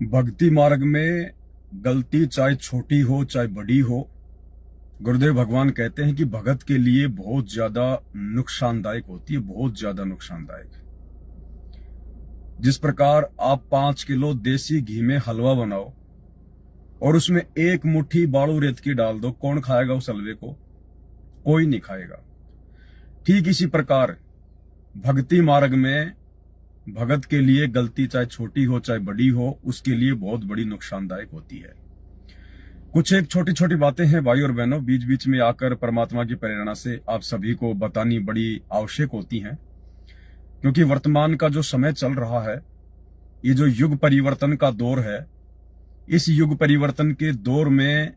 भक्ति मार्ग में गलती चाहे छोटी हो चाहे बड़ी हो, गुरुदेव भगवान कहते हैं कि भगत के लिए बहुत ज्यादा नुकसानदायक होती है, बहुत ज्यादा नुकसानदायक। जिस प्रकार आप 5 किलो देसी घी में हलवा बनाओ और उसमें 1 मुट्ठी बालू रेत की डाल दो, कौन खाएगा उस हलवे को? कोई नहीं खाएगा। ठीक इसी प्रकार भक्ति मार्ग में भगत के लिए गलती चाहे छोटी हो चाहे बड़ी हो, उसके लिए बहुत बड़ी नुकसानदायक होती है। कुछ एक छोटी छोटी बातें हैं भाई और बहनों, बीच बीच में आकर परमात्मा की प्रेरणा से आप सभी को बतानी बड़ी आवश्यक होती हैं, क्योंकि वर्तमान का जो समय चल रहा है, ये जो युग परिवर्तन का दौर है, इस युग परिवर्तन के दौर में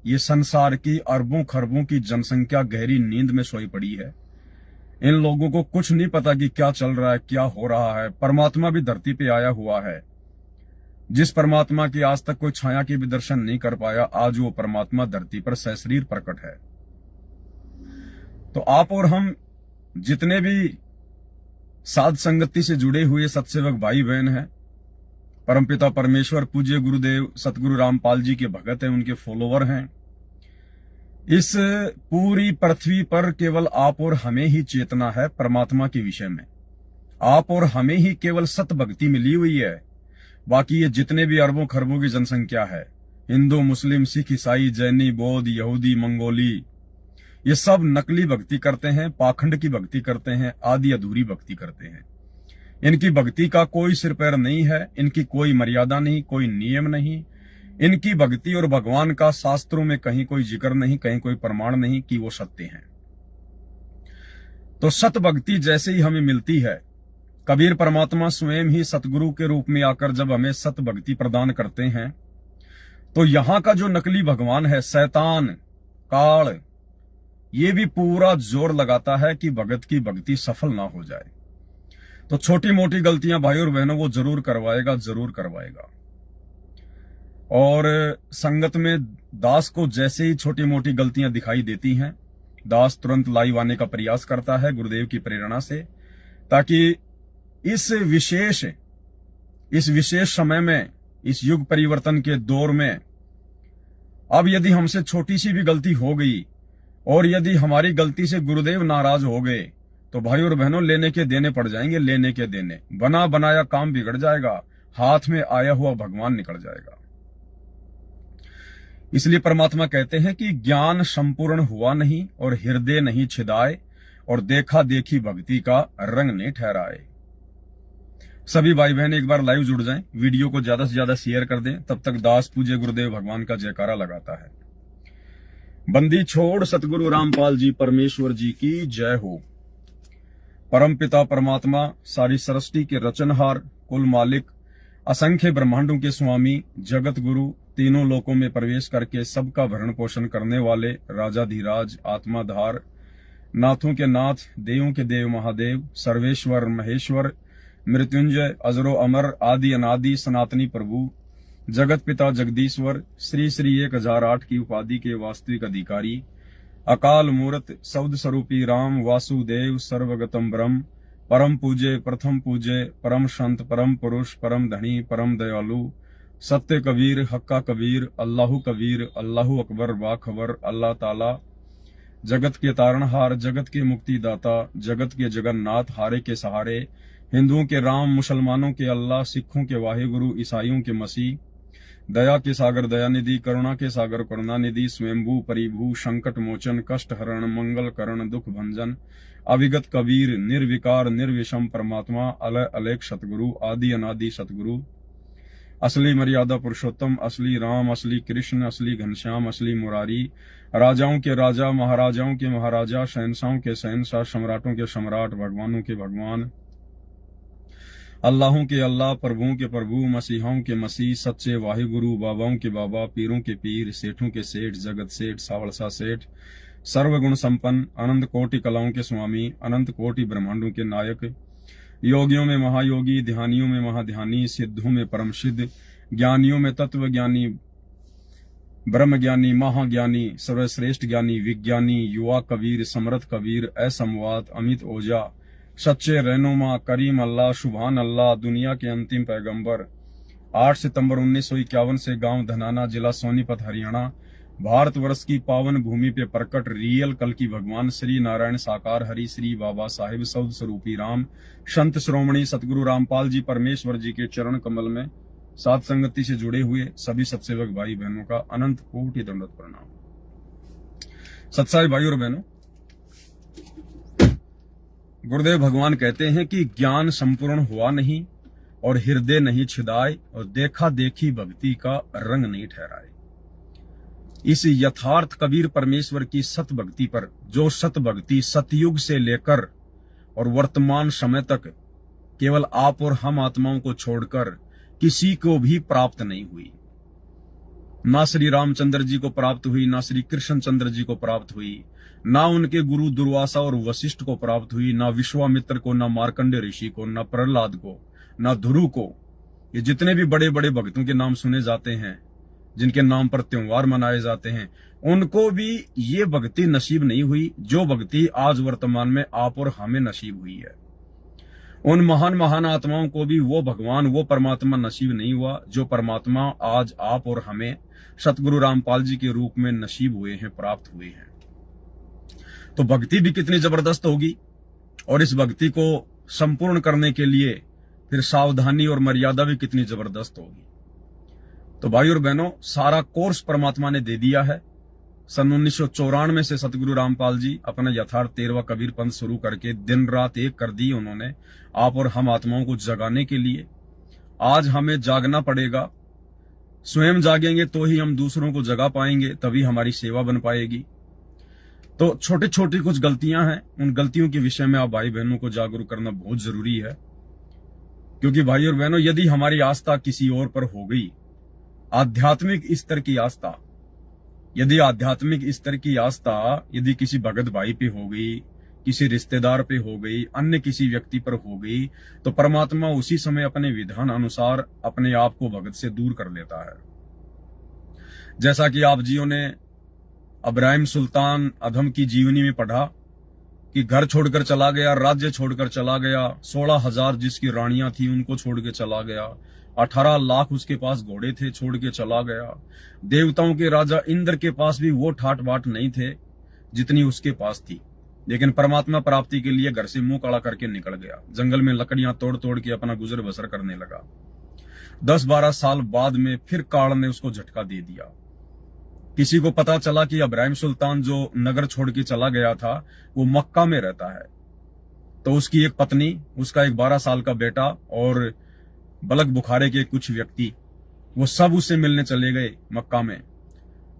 ये संसार की अरबों खरबों की जनसंख्या गहरी नींद में सोई पड़ी है। इन लोगों को कुछ नहीं पता कि क्या चल रहा है, क्या हो रहा है। परमात्मा भी धरती पे आया हुआ है। जिस परमात्मा की आज तक कोई छाया के भी दर्शन नहीं कर पाया, आज वो परमात्मा धरती पर सशरीर प्रकट है। तो आप और हम जितने भी साध संगति से जुड़े हुए सत्सेवक भाई बहन हैं, परमपिता परमेश्वर पूज्य गुरुदेव सतगुरु रामपाल जी के भगत हैं, उनके फॉलोवर हैं, इस पूरी पृथ्वी पर केवल आप और हमें ही चेतना है परमात्मा के विषय में। आप और हमें ही केवल सत भक्ति मिली हुई है। बाकी ये जितने भी अरबों खरबों की जनसंख्या है, हिंदू मुस्लिम सिख ईसाई जैनी बौद्ध यहूदी मंगोली, ये सब नकली भक्ति करते हैं, पाखंड की भक्ति करते हैं, आधी अधूरी भक्ति करते हैं। इनकी भक्ति का कोई सिर पैर नहीं है, इनकी कोई मर्यादा नहीं, कोई नियम नहीं। इनकी भक्ति और भगवान का शास्त्रों में कहीं कोई जिक्र नहीं, कहीं कोई प्रमाण नहीं कि वो सत्य हैं। तो सत भक्ति जैसे ही हमें मिलती है, कबीर परमात्मा स्वयं ही सतगुरु के रूप में आकर जब हमें सत भक्ति प्रदान करते हैं, तो यहां का जो नकली भगवान है, शैतान काल, ये भी पूरा जोर लगाता है कि भगत की भक्ति सफल ना हो जाए। तो छोटी मोटी गलतियां भाई और बहनों वो जरूर करवाएगा, जरूर करवाएगा। और संगत में दास को जैसे ही छोटी मोटी गलतियां दिखाई देती हैं, दास तुरंत लाइव आने का प्रयास करता है गुरुदेव की प्रेरणा से, ताकि इस विशेष समय में, इस युग परिवर्तन के दौर में, अब यदि हमसे छोटी सी भी गलती हो गई और यदि हमारी गलती से गुरुदेव नाराज हो गए, तो भाई और बहनों लेने के देने पड़ जाएंगे, लेने के देने। बना बनाया काम बिगड़ जाएगा, हाथ में आया हुआ भगवान निकल जाएगा। इसलिए परमात्मा कहते हैं कि ज्ञान संपूर्ण हुआ नहीं और हृदय नहीं छिदाए, और देखा देखी भक्ति का रंग नहीं ठहराए। सभी भाई बहन एक बार लाइव जुड़ जाएं, वीडियो को ज्यादा से ज्यादा शेयर कर दें। तब तक दास पूज्य गुरुदेव भगवान का जयकारा लगाता है। बंदी छोड़ सतगुरु रामपाल जी परमेश्वर जी की जय हो। परमपिता परमात्मा सारी सृष्टि के रचनहार, कुल मालिक, असंख्य ब्रह्मांडों के स्वामी, जगत गुरु, तीनों लोकों में प्रवेश करके सबका भरण पोषण करने वाले राजाधिराज, आत्माधार, नाथों के नाथ, देवों के देव महादेव, सर्वेश्वर महेश्वर, मृत्युंजय, अजरो अमर, आदि अनादि सनातनी प्रभु, जगत पिता जगदीश्वर, श्री श्री 1008 की उपाधि के वास्तविक अधिकारी, अकाल मूर्त शब्द स्वरूपी राम वासुदेव सर्वगतम ब्रह्म, परम पूज्य प्रथम पूज्य, परम संत, परम पुरुष, परम धनी, परम दयालु, सत्य कबीर, हक्का कबीर, अल्लाहु कबीर, अल्लाहु अकबर, बाखबर, अल्लाह ताला, जगत के तारणहार, जगत के मुक्तिदाता, जगत के जगन्नाथ, हारे के सहारे, हिंदुओं के राम, मुसलमानों के अल्लाह, सिखों के वाहिगुरु, ईसाइयों के मसीह, दया के सागर दयानिधि, करुणा के सागर करुणानिधि, स्वयंभू परिभू, संकट मोचन, कष्ट हरण, मंगल करण, दुख भंजन, अविगत कबीर, निर्विकार निर्विषम परमात्मा, अलय अलेख सतगुरु, आदि अनादि सतगुरु, असली मर्यादा पुरुषोत्तम, असली राम, असली कृष्ण, असली घनश्याम, असली मुरारी, राजाओं के राजा, महाराजाओं के महाराजा, शहंशाहों के शहंशाह, सम्राटों के सम्राट, भगवानों के भगवान, अल्लाहों के अल्लाह, प्रभुओं के प्रभु, मसीहाओं के मसीह, सच्चे वाहिगुरु, बाबाओं के बाबा, पीरों के पीर, सेठों के सेठ, जगत सेठ, सावलसा सेठ, सर्वगुण संपन्न, अनंत कोटि कलाओं के स्वामी, अनंत कोटि ब्रह्मांडों के नायक, योगियों में महायोगी, ध्यानियों में महाध्यानी, सिद्धों में परम सिद्ध, ज्ञानियों में तत्व ज्ञानी, ब्रह्म ज्ञानी, महाज्ञानी, सर्वश्रेष्ठ ज्ञानी, विज्ञानी, युवा कबीर, समर्थ कबीर, असंवाद, अमित ओझा, सच्चे रहनुमा, करीम अल्लाह, सुभान अल्लाह, दुनिया के अंतिम पैगंबर, 8 सितंबर 1951 से गांव धनाना, जिला सोनीपत, हरियाणा, भारतवर्ष की पावन भूमि पे प्रकट रियल कल की भगवान श्री नारायण साकार हरि श्री बाबा साहिब शब्द स्वरूपी राम संत श्रोमणी सतगुरु रामपाल जी परमेश्वर जी के चरण कमल में सात संगति से जुड़े हुए सभी सत्सेवक भाई बहनों का अनंत कोटि दंडवत प्रणाम। सत्साई भाई और बहनों, गुरुदेव भगवान कहते हैं कि ज्ञान संपूर्ण हुआ नहीं और हृदय नहीं छिदाए और देखा देखी भक्ति का रंग नहीं ठहराए। इस यथार्थ कबीर परमेश्वर की सत भक्ति पर, जो सत भक्ति सतयुग से लेकर और वर्तमान समय तक केवल आप और हम आत्माओं को छोड़कर किसी को भी प्राप्त नहीं हुई, ना श्री रामचंद्र जी को प्राप्त हुई, ना श्री कृष्णचंद्र जी को प्राप्त हुई, ना उनके गुरु दुर्वासा और वशिष्ठ को प्राप्त हुई, ना विश्वामित्र को, ना मार्कंडे ऋषि को, ना प्रहलाद को, ना ध्रुव को। ये जितने भी बड़े बड़े भक्तों के नाम सुने जाते हैं, जिनके नाम पर त्योहार मनाए जाते हैं, उनको भी ये भक्ति नसीब नहीं हुई जो भक्ति आज वर्तमान में आप और हमें नसीब हुई है। उन महान महान आत्माओं को भी वो भगवान, वो परमात्मा नसीब नहीं हुआ जो परमात्मा आज आप और हमें सतगुरु रामपाल जी के रूप में नसीब हुए हैं, प्राप्त हुए हैं। तो भक्ति भी कितनी जबरदस्त होगी और इस भक्ति को संपूर्ण करने के लिए फिर सावधानी और मर्यादा भी कितनी जबरदस्त होगी। तो भाई और बहनों, सारा कोर्स परमात्मा ने दे दिया है। सन 1994 से सतगुरु रामपाल जी अपना यथार्थ 13वां कबीर पंथ शुरू करके दिन रात एक कर दी उन्होंने, आप और हम आत्माओं को जगाने के लिए। आज हमें जागना पड़ेगा, स्वयं जागेंगे तो ही हम दूसरों को जगा पाएंगे, तभी हमारी सेवा बन पाएगी। तो छोटी छोटी कुछ गलतियां हैं, उन गलतियों के विषय में आप भाई बहनों को जागरूक करना बहुत जरूरी है। क्योंकि भाई और बहनों, यदि हमारी आस्था किसी और पर हो गई, आध्यात्मिक स्तर की आस्था, यदि आध्यात्मिक स्तर की आस्था यदि किसी भगत भाई पे हो गई, किसी रिश्तेदार पे हो गई, अन्य किसी व्यक्ति पर हो गई, तो परमात्मा उसी समय अपने विधान अनुसार अपने आप को भगत से दूर कर लेता है। जैसा कि आप जियों ने इब्राहिम सुल्तान अधम की जीवनी में पढ़ा कि घर छोड़कर चला गया, राज्य छोड़कर चला गया, 16,000 जिसकी रानियां थी उनको छोड़ के चला गया, 18 लाख उसके पास घोड़े थे, छोड़ के चला गया। देवताओं के राजा इंद्र के पास भी वो ठाट बाट नहीं थे जितनी उसके पास थी, लेकिन परमात्मा प्राप्ति के लिए घर से मुंह काला करके निकल गया, जंगल में लकड़ियां तोड़ तोड़ के अपना गुजर बसर करने लगा। 10-12 साल बाद में फिर काल ने उसको झटका दे दिया। किसी को पता चला कि इब्राहिम सुल्तान जो नगर छोड़ के चला गया था वो मक्का में रहता है। तो उसकी एक पत्नी, उसका एक 12 साल का बेटा और बलक बुखारे के कुछ व्यक्ति, वो सब उससे मिलने चले गए मक्का में।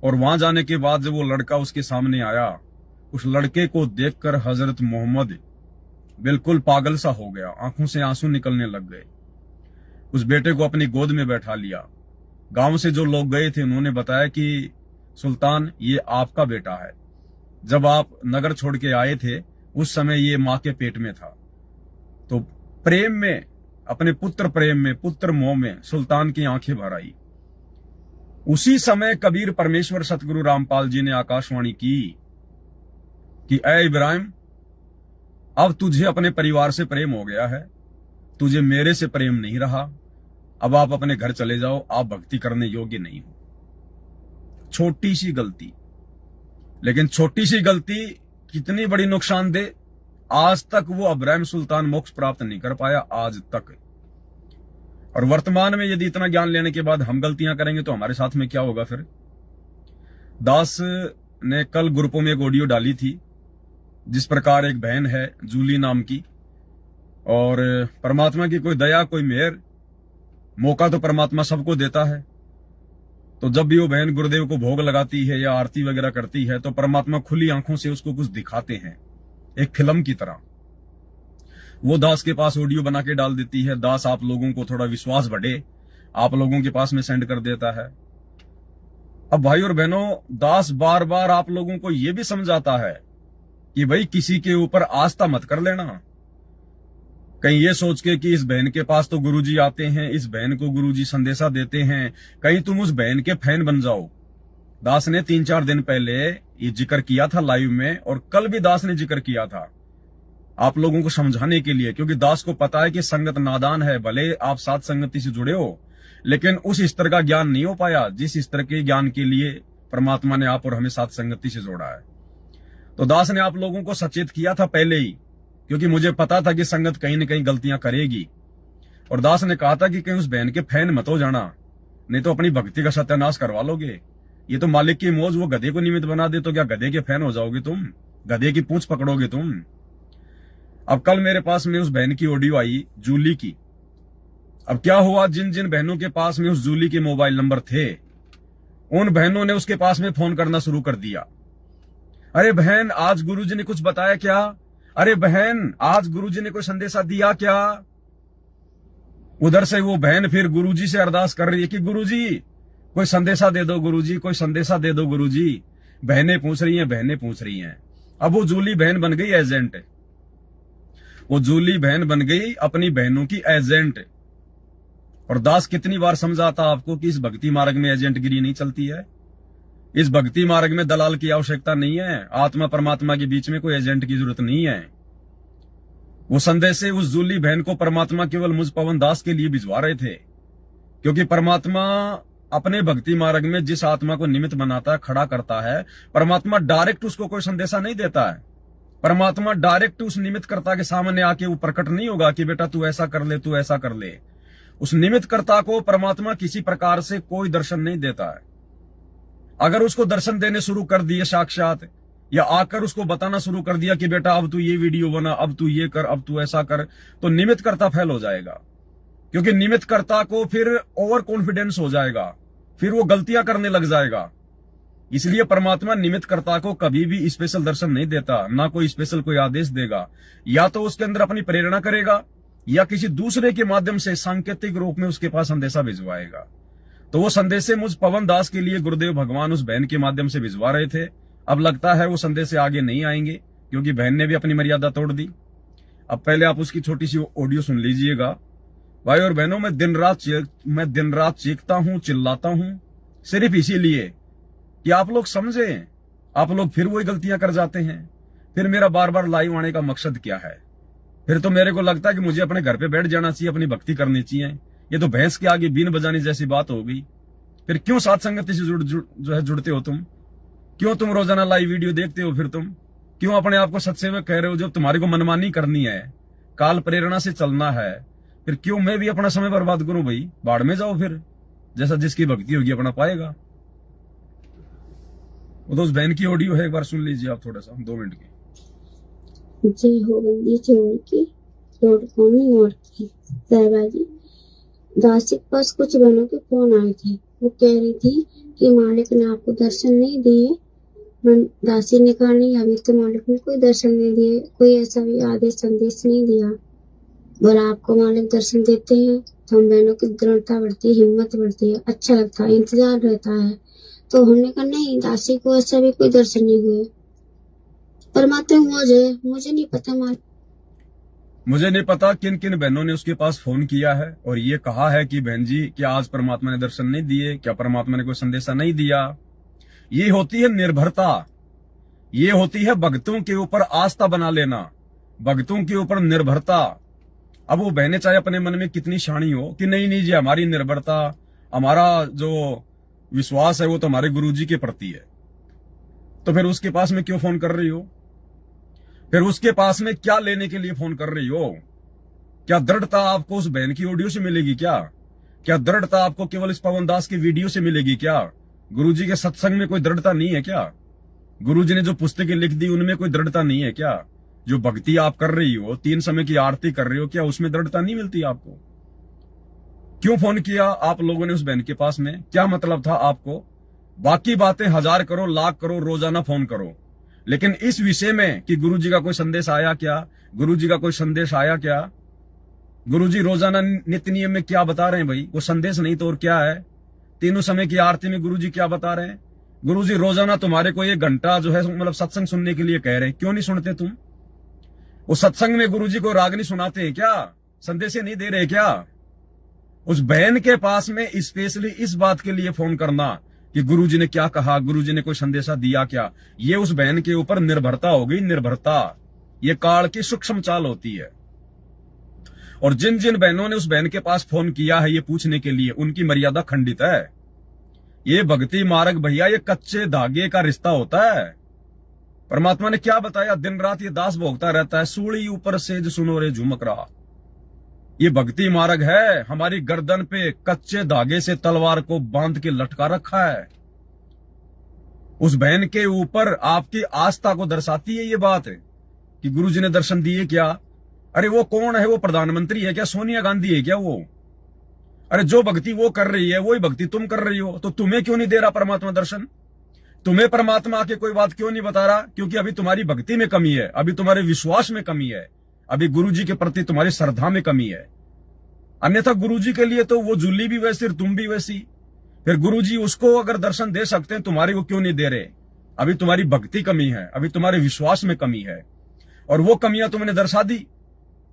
और वहां जाने के बाद जब वो लड़का उसके सामने आया, उस लड़के को देखकर हजरत मोहम्मद बिल्कुल पागल सा हो गया, आंखों से आंसू निकलने लग गए। उस बेटे को अपनी गोद में बैठा लिया। गांव से जो लोग गए थे उन्होंने बताया कि सुल्तान, ये आपका बेटा है, जब आप नगर छोड़ के आए थे उस समय ये मां के पेट में था। तो प्रेम में, अपने पुत्र प्रेम में, पुत्र मोह में सुल्तान की आंखें भर आई। उसी समय कबीर परमेश्वर सतगुरु रामपाल जी ने आकाशवाणी की कि ऐ इब्राहिम, अब तुझे अपने परिवार से प्रेम हो गया है, तुझे मेरे से प्रेम नहीं रहा, अब आप अपने घर चले जाओ, आप भक्ति करने योग्य नहीं हो। छोटी सी गलती, लेकिन छोटी सी गलती कितनी बड़ी नुकसानदेह। आज तक वो इब्राहिम सुल्तान मोक्ष प्राप्त नहीं कर पाया, आज तक। और वर्तमान में यदि इतना ज्ञान लेने के बाद हम गलतियां करेंगे तो हमारे साथ में क्या होगा फिर। दास ने कल ग्रुपों में एक ऑडियो डाली थी, जिस प्रकार एक बहन है जूली नाम की, और परमात्मा की कोई दया, कोई मेहर, मौका तो परमात्मा सबको देता है। तो जब भी वो बहन गुरुदेव को भोग लगाती है या आरती वगैरह करती है तो परमात्मा खुली आंखों से उसको कुछ दिखाते हैं, एक फिल्म की तरह। वो दास के पास ऑडियो बना के डाल देती है। दास आप लोगों को थोड़ा विश्वास बढ़े, आप लोगों के पास में सेंड कर देता है। अब भाई और बहनों, दास बार बार आप लोगों को यह भी समझाता है कि भाई किसी के ऊपर आस्था मत कर लेना, कहीं ये सोच के कि इस बहन के पास तो गुरुजी आते हैं, इस बहन को गुरुजी संदेशा देते हैं, कहीं तुम उस बहन के फैन बन जाओ। दास ने 3-4 दिन पहले ये जिक्र किया था लाइव में, और कल भी दास ने जिक्र किया था आप लोगों को समझाने के लिए, क्योंकि दास को पता है कि संगत नादान है। भले आप साथ संगति से जुड़े हो, लेकिन उस स्तर का ज्ञान नहीं हो पाया जिस स्तर के ज्ञान के लिए परमात्मा ने आप और हमें साथ संगति से जोड़ा है। तो दास ने आप लोगों को सचेत किया था पहले ही, क्योंकि मुझे पता था कि संगत कहीं न कहीं गलतियां करेगी। और दास ने कहा था कि कहीं उस बहन के फैन मत हो जाना, नहीं तो अपनी भक्ति का सत्यानाश करवा लोगे। ये तो मालिक की मौज, वो गधे को निमित्त बना दे तो क्या गधे के फैन हो जाओगे तुम, गधे की पूंछ पकड़ोगे तुम। अब कल मेरे पास में उस बहन की ऑडियो आई जूली की। अब क्या हुआ, जिन जिन बहनों के पास में उस जूली के मोबाइल नंबर थे, उन बहनों ने उसके पास में फोन करना शुरू कर दिया। अरे बहन, आज गुरुजी ने कुछ बताया क्या? अरे बहन, आज गुरुजी ने कोई संदेशा दिया क्या? उधर से वो बहन फिर गुरुजी से अरदास कर रही है कि गुरुजी कोई संदेशा दे दो, गुरुजी कोई संदेशा दे दो गुरुजी। बहनें पूछ रही हैं, बहनें पूछ रही हैं। अब वो जूली बहन बन गई एजेंट, वो जूली बहन बन गई अपनी बहनों की एजेंट। और दास कितनी बार समझाता आपको कि इस भक्ति मार्ग में एजेंटगिरी नहीं चलती है, इस भक्ति मार्ग में दलाल की आवश्यकता नहीं है, आत्मा परमात्मा के बीच में कोई एजेंट की जरूरत नहीं है। वो संदेश से उस जूली बहन को परमात्मा केवल मुझ पवन दास के लिए भिजवा रहे थे, क्योंकि परमात्मा अपने भक्ति मार्ग में जिस आत्मा को निमित्त बनाता है, खड़ा करता है, परमात्मा डायरेक्ट उसको कोई संदेशा नहीं देता है। परमात्मा डायरेक्ट उस निमित्त कर्ता के सामने आके वो प्रकट नहीं होगा कि बेटा तू ऐसा कर ले, तू ऐसा कर ले। उस निमित्त कर्ता को परमात्मा किसी प्रकार से कोई दर्शन नहीं देता है। अगर उसको दर्शन देने शुरू कर दिए साक्षात, या आकर उसको बताना शुरू कर दिया कि बेटा अब तू ये वीडियो बना, अब तू ये कर, अब तू ऐसा कर, तो निमित्त कर्ता फेल हो जाएगा। क्योंकि निमित्त कर्ता को फिर ओवर कॉन्फिडेंस हो जाएगा, फिर वो गलतियां करने लग जाएगा। इसलिए परमात्मा निमित्त कर्ता को कभी भी स्पेशल दर्शन नहीं देता, ना कोई स्पेशल कोई आदेश देगा। या तो उसके अंदर अपनी प्रेरणा करेगा, या किसी दूसरे के माध्यम से सांकेतिक रूप में उसके पास संदेशा भिजवाएगा। तो वो संदेशे मुझ पवन दास के लिए गुरुदेव भगवान उस बहन के माध्यम से भिजवा रहे थे। अब लगता है वो संदेश से आगे नहीं आएंगे, क्योंकि बहन ने भी अपनी मर्यादा तोड़ दी। अब पहले आप उसकी छोटी सी ऑडियो सुन लीजिएगा। भाई और बहनों, मैं दिन रात चीखता हूं, चिल्लाता हूं, सिर्फ इसीलिए कि आप लोग समझें। आप लोग फिर वही गलतियां कर जाते हैं। फिर मेरा बार बार लाइव आने का मकसद क्या है? फिर तो मेरे को लगता है कि मुझे अपने घर पे बैठ जाना चाहिए, अपनी भक्ति करनी चाहिए। ये तो भैंस के आगे बीन बजाने जैसी बात हो गई। फिर क्यों साथ संगति से जुड़ते हो तुम? क्यों तुम रोजाना लाइव वीडियो देखते हो? फिर तुम क्यों अपने आप को सत्सेवक कह रहे हो जब तुम्हारे को मनमानी करनी है, काल प्रेरणा से चलना है? फिर क्यों मैं भी अपना समय बर्बाद करूं? भाई बाढ़ में जाओ, फिर जैसा जिसकी भक्ति होगी अपना पाएगा। वो तो उस बहन की ऑडियो है, एक बार सुन लीजिए आप थोड़ा सा, 2 मिनट की। जय हो बंदी छोड़ की छोड़ कौनी और की सहबाजी। दासी के पास कुछ बहनों के फोन आए थे। वो कह रही थी कि मालिक ने आपको दर्शन नहीं दिए। दासी ने कहा नहीं, अभी तो मालिक ने कोई दर्शन नहीं दिए, कोई ऐसा भी आदेश संदेश नहीं दिया। बोला आपको मालिक दर्शन देते हैं तो हम बहनों की दृढ़ता बढ़ती है, हिम्मत बढ़ती है, अच्छा लगता है, इंतजार रहता है। तो हमने कहा नहीं, दासी को ऐसा भी कोई दर्शन नहीं हुए। परमात्मा मुझे नहीं पता मालिक, मुझे नहीं पता किन किन बहनों ने उसके पास फोन किया है और ये कहा है कि बहन जी क्या आज परमात्मा ने दर्शन नहीं दिए, क्या परमात्मा ने कोई संदेशा नहीं दिया। ये होती है निर्भरता, ये होती है भक्तों के ऊपर आस्था बना लेना, भक्तों के ऊपर निर्भरता। अब वो बहनें चाहे अपने मन में कितनी शानी हो कि नहीं जी हमारी निर्भरता, हमारा जो विश्वास है वो तो हमारे गुरुजी के प्रति है, तो फिर उसके पास में क्यों फोन कर रही हो? फिर उसके पास में क्या लेने के लिए फोन कर रही हो? क्या दृढ़ता आपको उस बहन की ऑडियो से मिलेगी क्या? क्या दृढ़ता आपको केवल इस पवन दास की वीडियो से मिलेगी क्या? गुरुजी के सत्संग में कोई दृढ़ता नहीं है क्या? गुरुजी ने जो पुस्तकें लिख दी उनमें कोई दृढ़ता नहीं है क्या? जो भक्ति आप कर रही हो, 3 समय की आरती कर रही हो, क्या उसमें दृढ़ता नहीं मिलती आपको? क्यों फोन किया आप लोगों ने उस बहन के पास में? क्या मतलब था आपको? बाकी बातें 1000 करो, लाख करो, रोजाना फोन करो, लेकिन इस विषय में कि गुरुजी का कोई संदेश आया क्या, गुरुजी का कोई संदेश आया क्या? गुरुजी रोजाना नित्य नियम में क्या बता रहे हैं भाई? वो संदेश नहीं तो और क्या है? 3 समय की आरती में गुरुजी क्या बता रहे हैं? गुरुजी रोजाना तुम्हारे को 1 घंटा जो है मतलब सत्संग सुनने के लिए कह रहे हैं, क्यों नहीं सुनते तुम? वो सत्संग में गुरुजी को राग नहीं सुनाते हैं क्या? संदेश नहीं दे रहे क्या? उस बहन के पास में स्पेशली इस बात के लिए फोन करना कि गुरुजी ने क्या कहा, गुरुजी ने कोई संदेशा दिया क्या, ये उस बहन के ऊपर निर्भरता हो गई। निर्भरता ये काल की सूक्ष्म चाल होती है। और जिन जिन बहनों ने उस बहन के पास फोन किया है ये पूछने के लिए, उनकी मर्यादा खंडित है। ये भक्ति मार्ग भैया ये कच्चे धागे का रिश्ता होता है। परमात्मा ने क्या बताया, दिन रात ये दास भोगता रहता है, सूली ऊपर सेज सुनो रे झुमक रहा। ये भक्ति मार्ग है, हमारी गर्दन पे कच्चे धागे से तलवार को बांध के लटका रखा है। उस बहन के ऊपर आपकी आस्था को दर्शाती है ये बात कि गुरुजी ने दर्शन दिए क्या। अरे वो कौन है, वो प्रधानमंत्री है क्या, सोनिया गांधी है क्या वो? अरे जो भक्ति वो कर रही है वही भक्ति तुम कर रही हो, तो तुम्हें क्यों नहीं दे रहा परमात्मा दर्शन? तुम्हें परमात्मा आके कोई बात क्यों नहीं बता रहा? क्योंकि अभी तुम्हारी भक्ति में कमी है, अभी तुम्हारे विश्वास में कमी है, अभी गुरुजी के प्रति तुम्हारी श्रद्धा में कमी है। अन्यथा गुरुजी के लिए तो वो जूली भी वैसी, तुम भी वैसी। फिर गुरुजी उसको अगर दर्शन दे सकते हैं, तुम्हारे को क्यों नहीं दे रहे? अभी तुम्हारी भक्ति कमी है, अभी तुम्हारे विश्वास में कमी है, और वो कमियां तुमने दर्शा दी।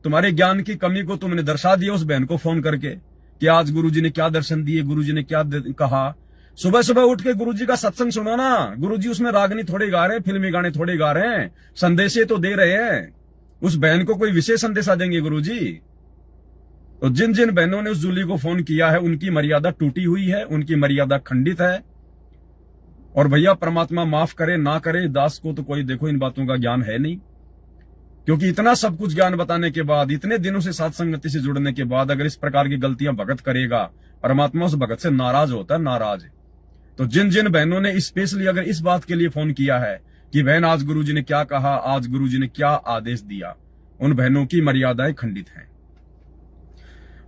तुम्हारे ज्ञान की कमी को तुमने दर्शा दिया उस बहन को फोन करके कि आज गुरुजी ने क्या दर्शन दिए, गुरुजी ने क्या कहा। सुबह सुबह उठ के गुरुजी का सत्संग सुनो ना। गुरुजी उसमें रागनी थोड़े गा रहे हैं, फिल्मी गाने थोड़े गा रहे हैं, संदेशे तो दे रहे हैं। उस बहन को कोई विशेष संदेशा देंगे गुरुजी? तो जिन जिन बहनों ने उस जूली को फोन किया है उनकी मर्यादा टूटी हुई है, उनकी मर्यादा खंडित है। और भैया परमात्मा माफ करे ना करे, दास को तो कोई देखो इन बातों का ज्ञान है नहीं, क्योंकि इतना सब कुछ ज्ञान बताने के बाद, इतने दिनों से साथ संगति से जुड़ने के बाद अगर इस प्रकार की गलतियां भगत करेगा, परमात्मा उस भगत से नाराज होता है, नाराज। तो जिन जिन बहनों ने स्पेशली अगर इस बात के लिए फोन किया है कि बहन आज गुरुजी ने क्या कहा, आज गुरुजी ने क्या आदेश दिया, उन बहनों की मर्यादाएं खंडित हैं।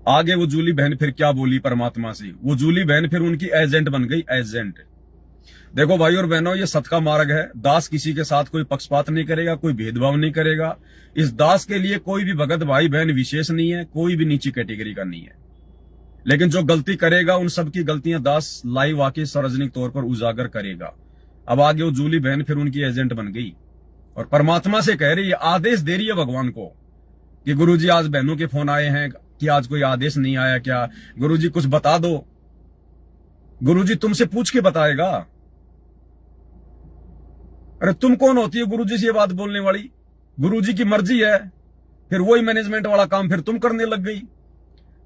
आगे वो जूली बहन फिर क्या बोली परमात्मा से, वो जूली बहन फिर उनकी एजेंट बन गई, एजेंट। देखो भाई और बहनों, ये सत का मार्ग है। दास किसी के साथ कोई पक्षपात नहीं करेगा, कोई भेदभाव नहीं करेगा। इस दास के लिए कोई भी भगत भाई बहन विशेष नहीं है, कोई भी नीची कैटेगरी का नहीं है। लेकिन जो गलती करेगा उन सबकी गलतियां दास लाइव आके सार्वजनिक तौर पर उजागर करेगा। अब आगे वो जूली बहन फिर उनकी एजेंट बन गई और परमात्मा से कह रही है, आदेश दे रही है भगवान को कि गुरुजी आज बहनों के फोन आए हैं कि आज कोई आदेश नहीं आया क्या, गुरुजी कुछ बता दो। गुरुजी तुमसे पूछ के बताएगा। अरे तुम कौन होती है गुरुजी से ये बात बोलने वाली? गुरुजी की मर्जी है। फिर वही मैनेजमेंट वाला काम फिर तुम करने लग गई।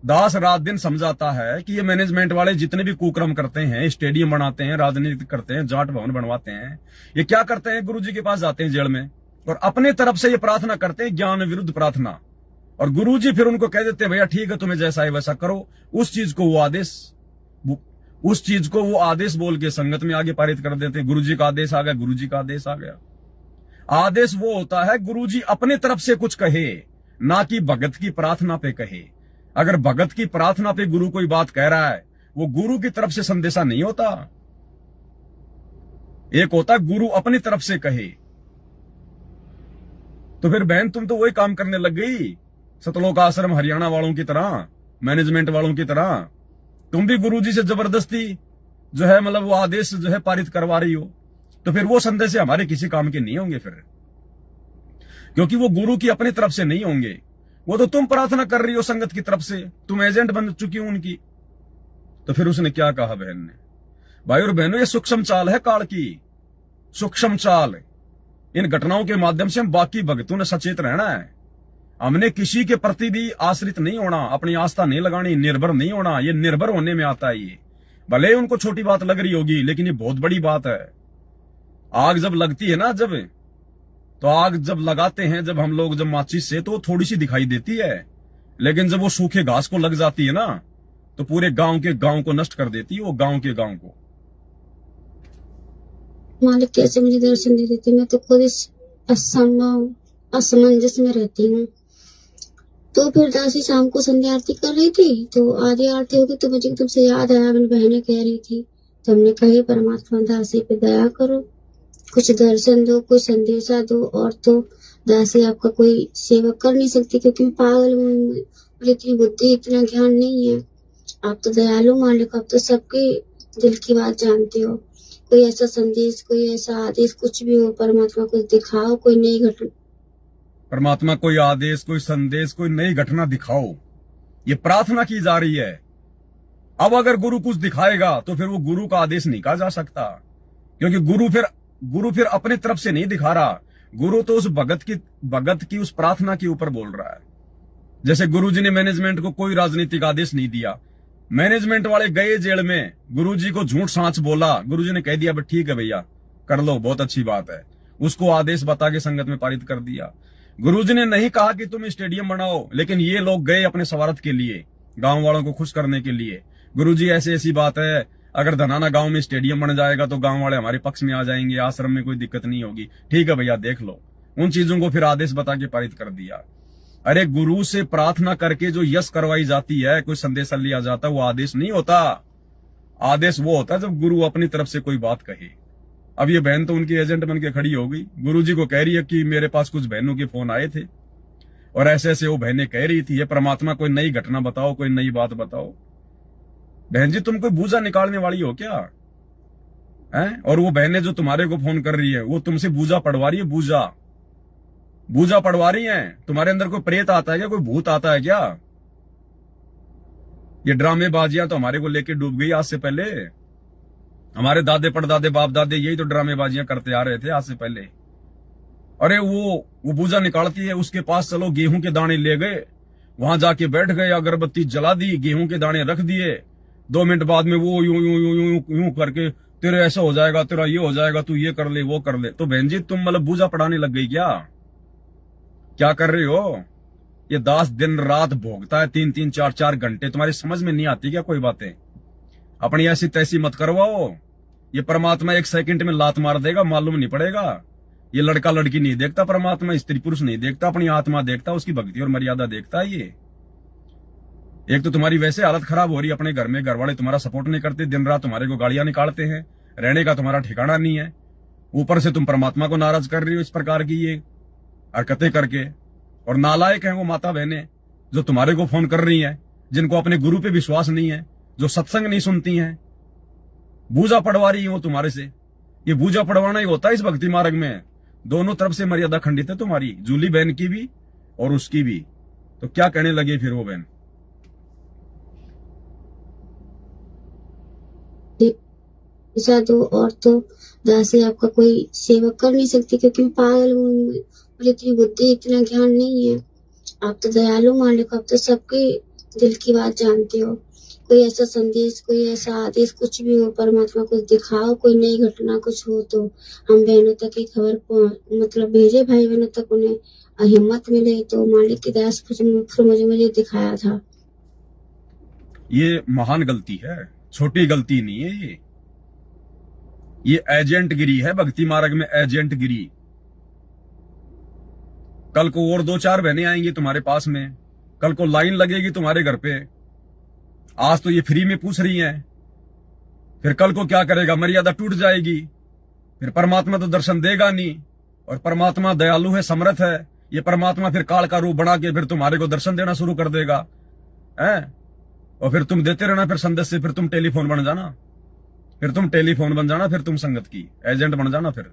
दास रात दिन समझाता है कि ये मैनेजमेंट वाले जितने भी कुक्रम करते हैं, स्टेडियम बनाते हैं, राजनीति करते हैं, जाट भवन बनवाते हैं, ये क्या करते हैं? गुरुजी के पास जाते हैं जेल में और अपने तरफ से ये प्रार्थना करते हैं, ज्ञान विरुद्ध प्रार्थना। और गुरुजी फिर उनको कह देते हैं, भैया ठीक है, तुम्हें जैसा है वैसा करो। उस चीज को वो आदेश बोल के संगत में आगे पारित कर देते। गुरुजी का आदेश आ गया, गुरुजी का आदेश आ गया। आदेश वो होता है गुरुजी अपने तरफ से कुछ कहे, ना कि भगत की प्रार्थना पे कहे। अगर भगत की प्रार्थना पे गुरु कोई बात कह रहा है, वो गुरु की तरफ से संदेशा नहीं होता। एक होता गुरु अपनी तरफ से कहे। तो फिर बहन तुम तो वही काम करने लग गई, सतलोक आश्रम हरियाणा वालों की तरह, मैनेजमेंट वालों की तरह। तुम भी गुरुजी से जबरदस्ती जो है मतलब वो आदेश जो है पारित करवा रही हो। तो फिर वो संदेश हमारे किसी काम के नहीं होंगे फिर, क्योंकि वो गुरु की अपनी तरफ से नहीं होंगे। वो तो तुम प्रार्थना कर रही हो संगत की तरफ से, तुम एजेंट बन चुकी हो उनकी। तो फिर उसने क्या कहा बहन ने? भाई और बहनों, ये सूक्ष्म चाल है काल की, सूक्ष्म चाल। इन घटनाओं के माध्यम से हम बाकी भक्तों ने सचेत रहना है। हमने किसी के प्रति भी आश्रित नहीं होना, अपनी आस्था नहीं लगानी, निर्भर नहीं होना। ये निर्भर होने में आता है। ये भले उनको छोटी बात लग रही होगी, लेकिन ये बहुत बड़ी बात है। आग जब लगती है ना, तो आग जब लगाते हैं जब हम लोग, जब माचिस से, तो थोड़ी सी दिखाई देती है, लेकिन जब वो सूखे घास को लग जाती है ना, तो पूरे गांव के गांव को नष्ट कर देती है, वो गांव के गांव को। मालिक कैसे मुझे दर्शन दे देते, मैं तो खुद इस असमंजस में रहती हूँ। तो फिर दासी शाम को संध्या आरती कर रही थी, तो आधी आरती हो गई तो मुझे तुमसे याद आया, मेरी बहनें कह रही थी, तो हमने कही परमात्मा दासी पे दया करो, कुछ दर्शन दो, कुछ संदेशा दो। और तो दासी आपका कोई सेवा कर नहीं सकती, क्योंकि मैं पागल हूँ, मुझे इतनी बुद्धि इतना ज्ञान नहीं है। आप तो दयालु मालिक, आप तो सबके दिल की बात जानते हो। कोई ऐसा संदेश, कोई ऐसा आदेश, कुछ भी हो, परमात्मा कुछ दिखाओ, कोई नई घटना। परमात्मा कोई आदेश, कोई संदेश, कोई नई घटना दिखाओ, ये प्रार्थना की जा रही है। अब अगर गुरु कुछ दिखाएगा तो फिर वो गुरु का आदेश नहीं कहा जा सकता, क्योंकि गुरु फिर अपनी तरफ से नहीं दिखा रहा। गुरु तो उस भगत की उस प्रार्थना के ऊपर बोल रहा है। जैसे गुरुजी ने मैनेजमेंट को कोई राजनीतिक आदेश नहीं दिया, मैनेजमेंट वाले गए जेल में, गुरुजी को झूठ सांच बोला, गुरुजी ने कह दिया ठीक है भैया कर लो, बहुत अच्छी बात है, उसको आदेश बता के संगत में पारित कर दिया। गुरुजी ने नहीं कहा कि तुम स्टेडियम बनाओ, लेकिन ये लोग गए अपने स्वार्थ के लिए, गांव वालों को खुश करने के लिए। गुरुजी ऐसी ऐसी बात है, अगर धनाना गांव में स्टेडियम बन जाएगा तो गांव वाले हमारे पक्ष में आ जाएंगे, आश्रम में कोई दिक्कत नहीं होगी, ठीक है भैया देख लो। उन चीजों को फिर आदेश बता के पारित कर दिया। अरे गुरु से प्रार्थना करके जो यश करवाई जाती है, कोई संदेश लिया जाता है, वो आदेश नहीं होता। आदेश वो होता है जब गुरु अपनी तरफ से कोई बात कहे। अब ये बहन तो उनकी एजेंट बन के खड़ी हो गई, गुरुजी को कह रही है कि मेरे पास कुछ बहनों के फोन आए थे और ऐसे ऐसे वो बहनें कह रही थी, ये परमात्मा कोई नई घटना बताओ, कोई नई बात बताओ। बहन जी तुम कोई बूझा निकालने वाली हो क्या हैं? और वो बहनें जो तुम्हारे को फोन कर रही है वो तुमसे बूझा पढ़वा रही है, बूझा पढ़वा रही है। तुम्हारे अंदर कोई प्रेत आता है क्या, कोई भूत आता है क्या? ये ड्रामेबाजियां तो हमारे को लेके डूब गई आज से पहले। हमारे दादे परदादे बाप दादे यही तो ड्रामेबाजियां करते आ रहे थे आज से पहले। अरे वो बूझा निकालती है, उसके पास चलो, गेहूं के दाने ले गए, वहां जाके बैठ गए, अगरबत्ती जला दी, गेहूं के दाने रख दिए, 2 मिनट बाद में वो यूं यूं यूं यूं यूं करके तेरे ऐसा हो जाएगा, तेरा ये हो जाएगा, तू ये कर ले वो कर ले। तो बहन जी तुम मतलब बूझा पढ़ाने लग गई क्या कर रही हो? ये दास दिन रात भोगता है 3-3 4-4 घंटे, तुम्हारी समझ में नहीं आती क्या कोई बातें? अपनी ऐसी तैसी मत करवाओ। ये परमात्मा 1 सेकंड में लात मार देगा, मालूम नहीं पड़ेगा। ये लड़का लड़की नहीं देखता परमात्मा, स्त्री पुरुष नहीं देखता, अपनी आत्मा देखता, उसकी भक्ति और मर्यादा देखता है। ये एक तो तुम्हारी वैसे हालत खराब हो रही है अपने घर में, घर वाले तुम्हारा सपोर्ट नहीं करते, दिन रात तुम्हारे को गालियां निकालते हैं, रहने का तुम्हारा ठिकाना नहीं है, ऊपर से तुम परमात्मा को नाराज कर रही हो इस प्रकार की ये हरकतें करके। और नालायक हैं वो माता बहनें जो तुम्हारे को फोन कर रही हैं, जिनको अपने गुरु पे विश्वास नहीं है, जो सत्संग नहीं सुनती हैं, बूझा पढ़वा रही है वो तुम्हारे से। ये बूझा पढ़वाना ही होता है इस भक्ति मार्ग में। दोनों तरफ से मर्यादा खंडित है तुम्हारी, जूली बहन की भी और उसकी भी। तो क्या कहने लगे फिर वो बहन? साधु और तो जैसे आपका कोई सेवा कर नहीं सकती, क्योंकि मैं पागल हूँ, मुझे इतनी बुद्धि इतना ज्ञान नहीं है। आप तो दयालु मालिक, आप तो सबके दिल की बात जानते हो। कोई ऐसा संदेश, कोई ऐसा आदेश, कुछ भी हो, परमात्मा कुछ दिखाओ, कोई नई घटना कुछ हो तो हम बहनों तक की खबर मतलब भेजे, भाई बहनों तक उन्हें हिम्मत मिले। तो मालिक की दया से मुझे दिखाया था। ये महान गलती है, छोटी गलती नहीं है। ये एजेंट गिरी है भक्ति मार्ग में, एजेंट गिरी। कल को और 2-4 बहनें आएंगी तुम्हारे पास में, कल को लाइन लगेगी तुम्हारे घर पे। आज तो ये फ्री में पूछ रही हैं, फिर कल को क्या करेगा? मर्यादा टूट जाएगी, फिर परमात्मा तो दर्शन देगा नहीं। और परमात्मा दयालु है, समर्थ है। ये परमात्मा फिर काल का रूप बना के फिर तुम्हारे को दर्शन देना शुरू कर देगा है। और फिर तुम देते रहना, फिर संदेश से फिर तुम टेलीफोन बन जाना, फिर तुम टेलीफोन बन जाना, फिर तुम संगत की एजेंट बन जाना फिर।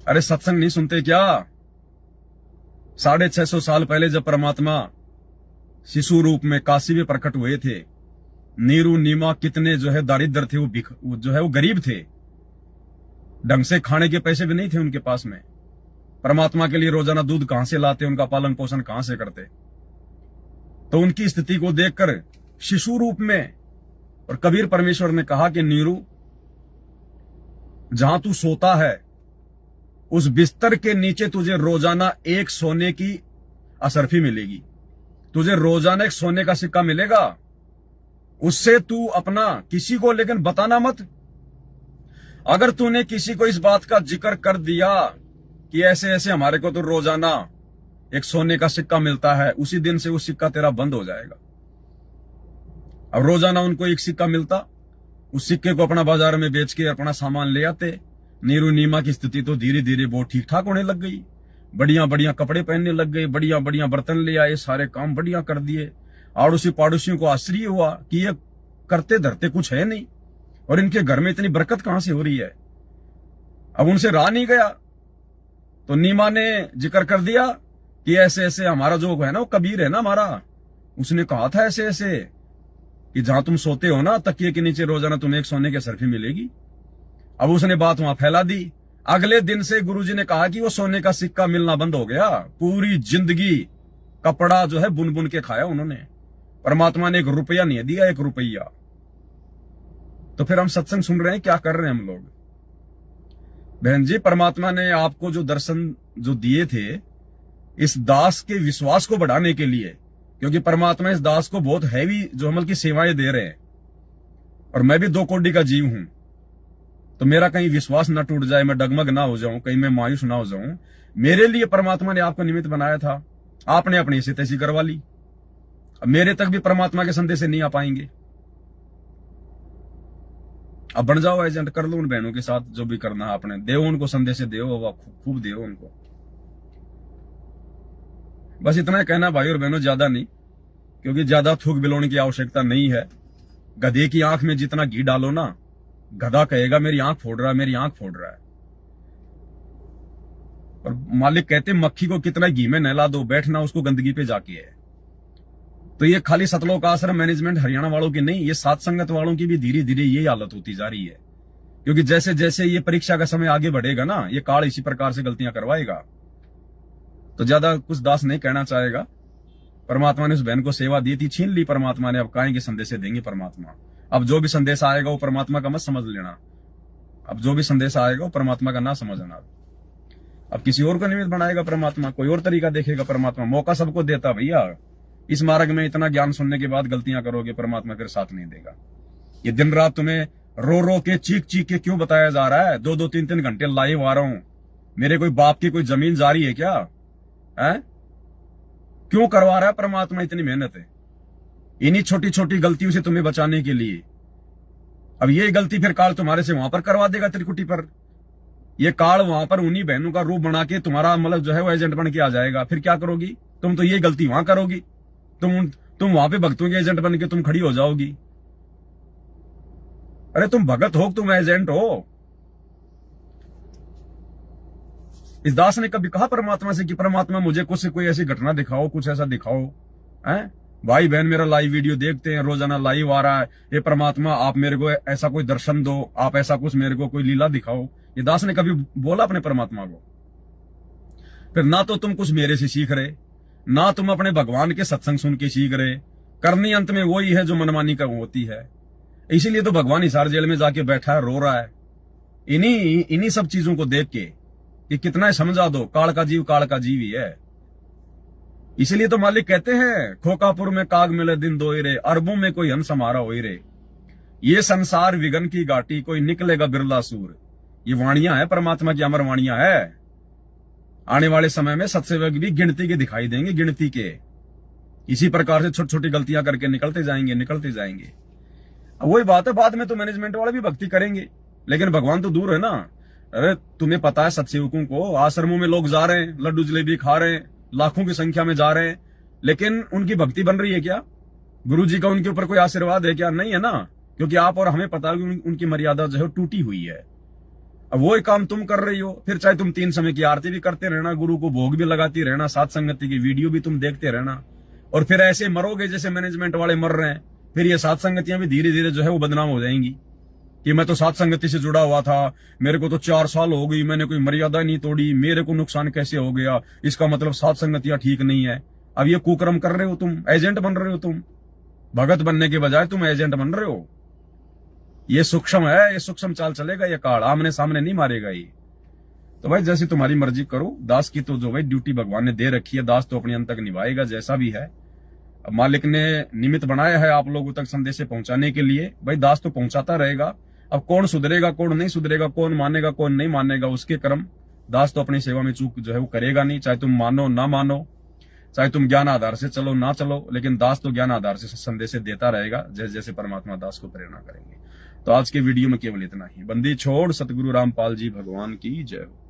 अरे सत्संग नहीं सुनते क्या? 650 साल पहले जब परमात्मा शिशु रूप में काशी में प्रकट हुए थे, नीरू नीमा कितने जो है दारिद्र थे, वो जो है वो गरीब थे, ढंग से खाने के पैसे भी नहीं थे उनके पास में। परमात्मा के लिए रोजाना दूध कहां से लाते, उनका पालन पोषण कहां से करते? तो उनकी स्थिति को देखकर शिशु रूप में और कबीर परमेश्वर ने कहा कि नीरू, जहां तू सोता है उस बिस्तर के नीचे तुझे रोजाना 1 सोने की असरफी मिलेगी, तुझे रोजाना 1 सोने का सिक्का मिलेगा। उससे तू अपना किसी को लेकिन बताना मत। अगर तूने किसी को इस बात का जिक्र कर दिया कि ऐसे ऐसे हमारे को तो रोजाना 1 सोने का सिक्का मिलता है, उसी दिन से वो सिक्का तेरा बंद हो जाएगा। अब रोजाना उनको 1 सिक्का मिलता, उस सिक्के को अपना बाजार में बेच के अपना सामान ले आते। नीरू नीमा की स्थिति तो धीरे धीरे वो ठीक ठाक होने लग गई, बढ़िया बढ़िया कपड़े पहनने लग गए, बढ़िया बढ़िया बर्तन ले आए, सारे काम बढ़िया कर दिए। आड़ोसी पाड़ोसियों को आश्चर्य हुआ कि ये करते धरते कुछ है नहीं, और इनके घर में इतनी बरकत कहां से हो रही है। अब उनसे रहा नहीं गया, तो नीमा ने जिक्र कर दिया कि ऐसे ऐसे हमारा जो है ना, वो कबीर है ना हमारा, उसने कहा था ऐसे ऐसे कि जहां तुम सोते हो ना, तकिए के नीचे रोजाना तुम्हें 1 सोने की असरफी मिलेगी। अब उसने बात वहां फैला दी। अगले दिन से गुरुजी ने कहा कि वो सोने का सिक्का मिलना बंद हो गया। पूरी जिंदगी कपड़ा जो है बुन बुन के खाया उन्होंने। परमात्मा ने 1 रुपया नहीं दिया, 1 रुपया। तो फिर हम सत्संग सुन रहे हैं, क्या कर रहे हैं हम लोग? बहन जी, परमात्मा ने आपको जो दर्शन जो दिए थे इस दास के विश्वास को बढ़ाने के लिए, क्योंकि परमात्मा इस दास को बहुत हैवी जो अमल की सेवाएं दे रहे हैं, और मैं भी 2 कोटि का जीव हूं, तो मेरा कहीं विश्वास ना टूट जाए, मैं डगमग ना हो जाऊं, कहीं मैं मायूस ना हो जाऊं। मेरे लिए परमात्मा ने आपको निमित्त बनाया था, आपने अपनी ऐसी तैसी करवा ली। अब मेरे तक भी परमात्मा के संदेश से नहीं आ पाएंगे। अब बन जाओ एजेंट, कर लो उन बहनों के साथ जो भी करना है आपने, दे उनको संदेश, दो खूब दो उनको। बस इतना कहना भाई और बहनों, ज्यादा नहीं, क्योंकि ज्यादा थूक बिलोने की आवश्यकता नहीं है। गधे की आंख में जितना घी डालो ना, गधा कहेगा मेरी आंख फोड़ रहा है, मेरी आंख फोड़ रहा है। और मालिक कहते मक्खी को कितना घी में नहला दो, बैठना उसको गंदगी पे जाके है। तो ये खाली सतलोक आश्रम मैनेजमेंट हरियाणा वालों की नहीं, ये सात संगत वालों की भी धीरे धीरे ये हालत होती जा रही है। क्योंकि जैसे जैसे ये परीक्षा का समय आगे बढ़ेगा ना, ये काल इसी प्रकार से गलतियां करवाएगा। तो ज्यादा कुछ दास नहीं कहना चाहेगा। परमात्मा ने उस बहन को सेवा दी थी, छीन ली परमात्मा ने, अब काहे के संदेश देंगे परमात्मा। अब जो भी संदेश आएगा वो परमात्मा का मत समझ लेना, अब जो भी संदेश आएगा वो परमात्मा का ना समझना। अब किसी और को निमित्त बनाएगा परमात्मा, कोई और तरीका देखेगा परमात्मा। मौका सबको देता भैया, इस मार्ग में इतना ज्ञान सुनने के बाद गलतियां करोगे, परमात्मा फिर साथ नहीं देगा। ये दिन रात तुम्हें रो रो के चीख चीख के क्यों बताया जा रहा है? 2-2 3-3 घंटे लाइव आ रहा हूं, मेरे कोई बाप की कोई जमीन जा रही है क्या? है क्यों करवा रहा है परमात्मा इतनी मेहनत है? इन्हीं छोटी छोटी गलतियों से तुम्हें बचाने के लिए। अब ये गलती फिर काल तुम्हारे से वहां पर करवा देगा, त्रिकुटी पर। ये काल वहां पर उन्हीं बहनों का रूप बना के तुम्हारा मतलब जो है वो एजेंट बन के आ जाएगा। फिर क्या करोगी तुम? तो ये गलती वहां करोगी, तुम वहां पे भक्तों के एजेंट बन के तुम खड़ी हो जाओगी। अरे तुम भगत हो, तुम एजेंट हो। इस दास ने कभी कहा परमात्मा से कि परमात्मा मुझे कुछ से कोई ऐसी घटना दिखाओ, कुछ ऐसा दिखाओ? हैं भाई बहन मेरा लाइव वीडियो देखते हैं, रोजाना लाइव आ रहा है, ये परमात्मा आप मेरे को ऐसा कोई दर्शन दो, आप ऐसा कुछ मेरे को कोई लीला दिखाओ। ये दास ने कभी बोला अपने परमात्मा को? फिर ना तो तुम कुछ मेरे से सीख रहे, ना तुम अपने भगवान के सत्संग सुन के सीख रहे। करनी अंत में वही है जो मनमानी का होती है। इसीलिए तो भगवान हिसार जेल में जाके बैठा है, रो रहा है, इन्हीं सब चीजों को देख के कि कितना समझा दो, काल का जीव ही है। इसीलिए तो मालिक कहते हैं खोकापुर में काग मिले दिन दोई रे, अरबों में कोई हंस हमारा होई रे। ये संसार विगन की घाटी, कोई निकलेगा बिरला सूर। ये वाणियां है परमात्मा की, अमर वाणियां है। आने वाले समय में सत्सेवक भी गिनती के दिखाई देंगे, गिनती के। इसी प्रकार से छोटी छोटी गलतियां करके निकलते जाएंगे। अब वही बात है, बाद में तो मैनेजमेंट वाले भी भक्ति करेंगे, लेकिन भगवान तो दूर है ना। अरे तुम्हें पता है सत्सेवकों को आश्रमों में लोग जा रहे हैं, लड्डू जलेबी खा रहे हैं, लाखों की संख्या में जा रहे हैं, लेकिन उनकी भक्ति बन रही है क्या? गुरु जी का उनके ऊपर कोई आशीर्वाद है क्या? नहीं है ना, क्योंकि आप और हमें पता है कि उनकी मर्यादा जो है टूटी हुई है। अब वो काम तुम कर रही हो, फिर चाहे तुम 3 समय की आरती भी करते रहना, गुरु को भोग भी लगाती रहना, साथ संगति की वीडियो भी तुम देखते रहना, और फिर ऐसे मरोगे जैसे मैनेजमेंट वाले मर रहे हैं। फिर ये साथ संगतियां भी धीरे धीरे जो है वो बदनाम हो जाएंगी कि मैं तो साथ संगति से जुड़ा हुआ था, मेरे को तो 4 साल हो गई, मैंने कोई मर्यादा नहीं तोड़ी, मेरे को नुकसान कैसे हो गया? इसका मतलब साथ संगतियां ठीक नहीं है। अब ये कुकर्म कर रहे हो तुम, एजेंट बन रहे हो तुम। भगत बनने के बजाय तुम एजेंट बन रहे हो। ये सूक्ष्म है, ये सूक्ष्म चाल चलेगा, ये काल आमने सामने नहीं मारेगा ये। तो भाई जैसी तुम्हारी मर्जी करो। दास की तो जो भाई ड्यूटी भगवान ने दे रखी है, दास तो अपने अंत तक निभाएगा जैसा भी है। अब मालिक ने निमित्त बनाया है आप लोगों तक संदेश पहुंचाने के लिए, भाई दास तो पहुंचाता रहेगा। अब कौन सुधरेगा कौन नहीं सुधरेगा, कौन मानेगा कौन नहीं मानेगा, उसके कर्म। दास तो अपनी सेवा में चूक जो है वो करेगा नहीं, चाहे तुम मानो ना मानो, चाहे तुम ज्ञान आधार से चलो ना चलो, लेकिन दास तो ज्ञान आधार से संदेश देता रहेगा, जैसे जैसे परमात्मा दास को प्रेरणा करेंगे। तो आज के वीडियो में केवल इतना ही। बंदी छोड़ सतगुरु रामपाल जी भगवान की जय हो।